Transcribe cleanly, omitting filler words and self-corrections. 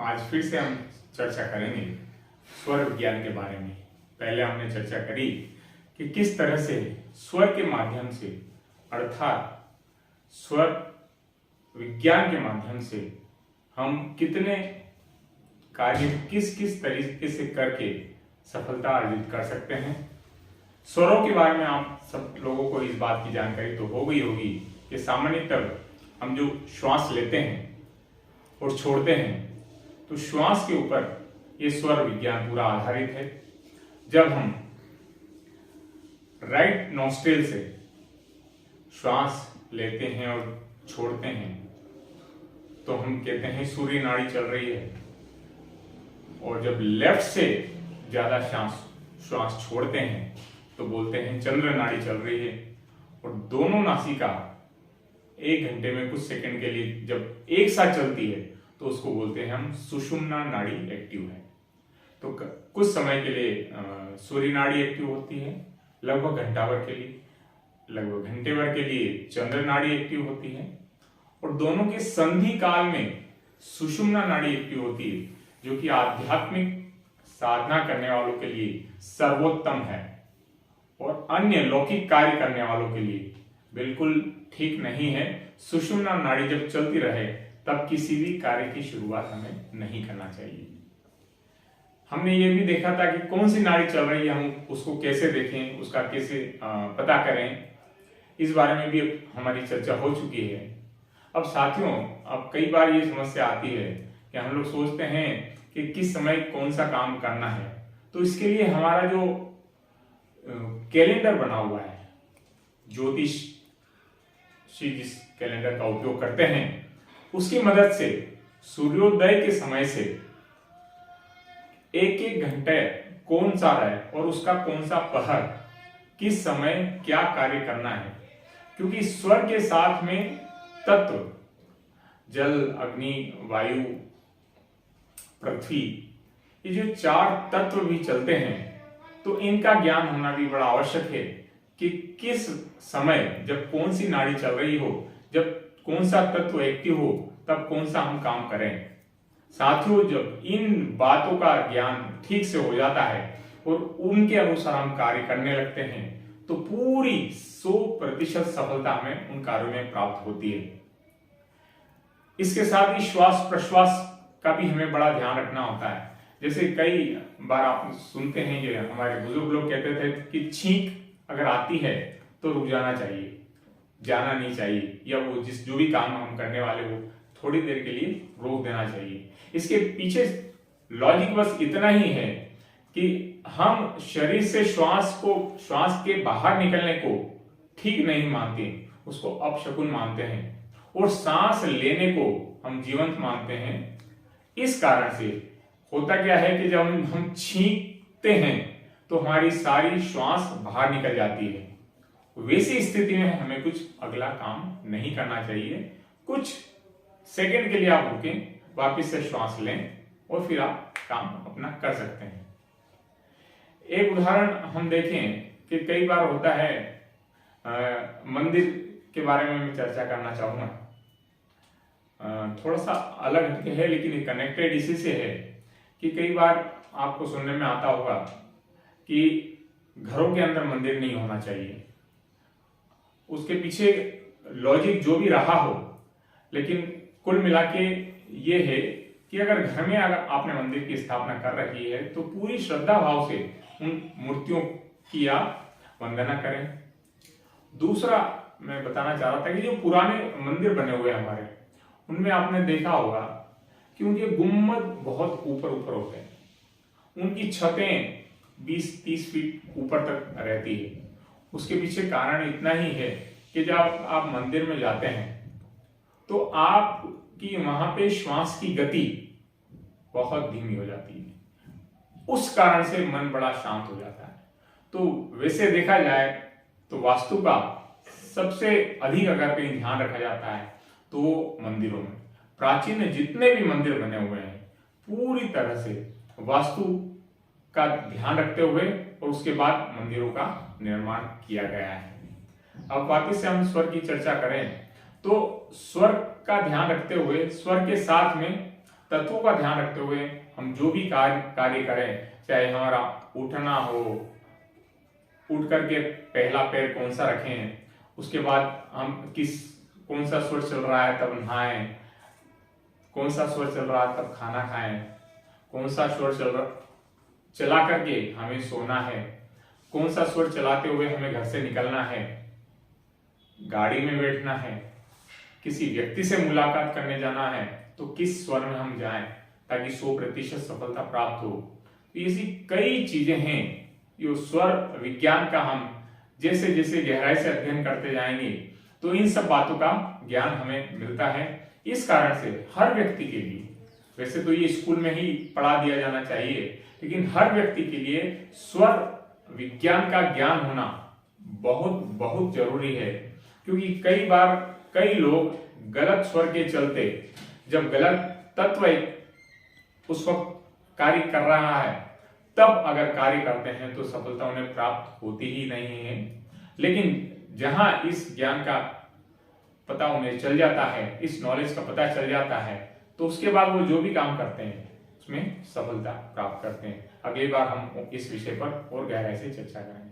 आज फिर से हम चर्चा करेंगे स्वर विज्ञान के बारे में। पहले हमने चर्चा करी कि किस तरह से स्वर के माध्यम से अर्थात स्वर विज्ञान के माध्यम से हम कितने कार्य किस किस तरीके से करके सफलता अर्जित कर सकते हैं। स्वरों के बारे में आप सब लोगों को इस बात की जानकारी तो हो गई होगी कि सामान्यतः हम जो श्वास लेते हैं और छोड़ते हैं तो श्वास के ऊपर ये स्वर विज्ञान पूरा आधारित है। जब हम राइट नॉस्ट्रिल से श्वास लेते हैं और छोड़ते हैं तो हम कहते हैं सूर्य नाड़ी चल रही है, और जब लेफ्ट से ज्यादा श्वास छोड़ते हैं तो बोलते हैं चंद्र नाड़ी चल रही है। और दोनों नासिका 1 घंटे में कुछ सेकंड के लिए जब एक साथ चलती है तो उसको बोलते हैं हम सुषुम्ना नाड़ी एक्टिव है। तो कुछ समय के लिए सूर्य नाड़ी एक्टिव होती है, लगभग घंटा भर के लिए, लगभग घंटे भर के लिए चंद्र नाड़ी एक्टिव होती है, और दोनों के संधि काल में सुषुम्ना नाड़ी एक्टिव होती है, जो कि आध्यात्मिक साधना करने वालों के लिए सर्वोत्तम है और अन्य लौकिक कार्य करने वालों के लिए बिल्कुल ठीक नहीं है। सुषुम्ना नाड़ी जब चलती रहे तब किसी भी कार्य की शुरुआत हमें नहीं करना चाहिए। हमने ये भी देखा था कि कौन सी नाड़ी चल रही है, हम उसको कैसे देखें, उसका कैसे पता करें, इस बारे में भी हमारी चर्चा हो चुकी है। अब साथियों, अब कई बार ये समस्या आती है कि हम लोग सोचते हैं कि किस समय कौन सा काम करना है, तो इसके लिए हमारा जो कैलेंडर बना हुआ है, ज्योतिष जिस कैलेंडर का उपयोग करते हैं उसकी मदद से सूर्योदय के समय से एक एक घंटे कौन सा है और उसका कौन सा पहर किस समय क्या कार्य करना है, क्योंकि स्वर के साथ में तत्व जल, अग्नि, वायु, पृथ्वी, ये जो 4 तत्व भी चलते हैं, तो इनका ज्ञान होना भी बड़ा आवश्यक है कि किस समय जब कौन सी नाड़ी चल रही हो, जब कौन सा तत्व एक्टिव हो, तब कौन सा हम काम करें। साथियों, जब इन बातों का ज्ञान ठीक से हो जाता है और उनके अनुसार हम कार्य करने लगते हैं तो पूरी 100% सफलता हमें उन कार्यों में प्राप्त होती है। इसके साथ ही श्वास प्रश्वास का भी हमें बड़ा ध्यान रखना होता है। जैसे कई बार आप सुनते हैं, जो हमारे बुजुर्ग लोग कहते थे कि छींक अगर आती है तो रुक जाना चाहिए, जाना नहीं चाहिए, या वो जो भी काम हम करने वाले हो थोड़ी देर के लिए रोक देना चाहिए। इसके पीछे लॉजिक बस इतना ही है कि हम शरीर से श्वास के बाहर निकलने को ठीक नहीं मानते, उसको अपशकुन मानते हैं, और सांस लेने को हम जीवंत मानते हैं। इस कारण से होता क्या है कि जब हम छींकते हैं तो हमारी सारी श्वास बाहर निकल जाती है। वैसी स्थिति में हमें कुछ अगला काम नहीं करना चाहिए। कुछ सेकंड के लिए आप रुकें, वापस से श्वास लें और फिर आप काम अपना कर सकते हैं। एक उदाहरण हम देखें कि कई बार होता है, मंदिर के बारे में मैं चर्चा करना चाहूंगा। थोड़ा सा अलग हटके है लेकिन कनेक्टेड इसी से है कि कई बार आपको सुनने में आता होगा कि घरों के अंदर मंदिर नहीं होना चाहिए। उसके पीछे लॉजिक जो भी रहा हो, लेकिन कुल मिला के ये है कि अगर घर में अगर आपने मंदिर की स्थापना कर रखी है तो पूरी श्रद्धा भाव से उन मूर्तियों की आप वंदना करें। दूसरा मैं बताना चाह रहा था कि जो पुराने मंदिर बने हुए हमारे, उनमें आपने देखा होगा कि उनके गुम्बद बहुत ऊपर ऊपर होते हैं, उनकी छतें 20-30 फीट ऊपर तक रहती है। उसके पीछे कारण इतना ही है कि जब आप मंदिर में जाते हैं तो आपकी वहां पे श्वास की गति बहुत धीमी हो जाती है, उस कारण से मन बड़ा शांत हो जाता है। तो वैसे देखा जाए तो वास्तु का सबसे अधिक अगर कहीं ध्यान रखा जाता है तो मंदिरों में, प्राचीन जितने भी मंदिर बने हुए हैं पूरी तरह से वास्तु का ध्यान रखते हुए और उसके बाद मंदिरों का निर्माण किया गया है। अब वापस से हम स्वर की चर्चा करें तो स्वर का ध्यान रखते हुए स्वर के साथ में तत्वों का ध्यान रखते हुए हम जो भी कार्य करें, चाहे हमारा उठना हो, उठ करके पहला पैर कौन सा रखें, उसके बाद हम कौन सा स्वर चल रहा है तब नहाएं, कौन सा स्वर चल रहा है तब खाना खाएं, कौन सा स्वर चला करके हमें सोना है, कौन सा स्वर चलाते हुए हमें घर से निकलना है, गाड़ी में बैठना है, किसी व्यक्ति से मुलाकात करने जाना है तो किस स्वर में हम जाएं ताकि 100% सफलता प्राप्त हो। तो ऐसी कई चीजें हैं जो स्वर विज्ञान का हम जैसे जैसे गहराई से अध्ययन करते जाएंगे तो इन सब बातों का ज्ञान हमें मिलता है। इस कारण से हर व्यक्ति के लिए, वैसे तो ये स्कूल में ही पढ़ा दिया जाना चाहिए, लेकिन हर व्यक्ति के लिए स्वर विज्ञान का ज्ञान होना बहुत बहुत जरूरी है। क्योंकि कई बार कई लोग गलत स्वर के चलते, जब गलत तत्व उस वक्त कार्य कर रहा है तब अगर कार्य करते हैं तो सफलता उन्हें प्राप्त होती ही नहीं है। लेकिन जहां इस ज्ञान का पता उन्हें चल जाता है, इस नॉलेज का पता चल जाता है, तो उसके बाद वो जो भी काम करते हैं उसमें सफलता प्राप्त करते हैं। अगली बार हम इस विषय पर और गहराई से चर्चा करेंगे।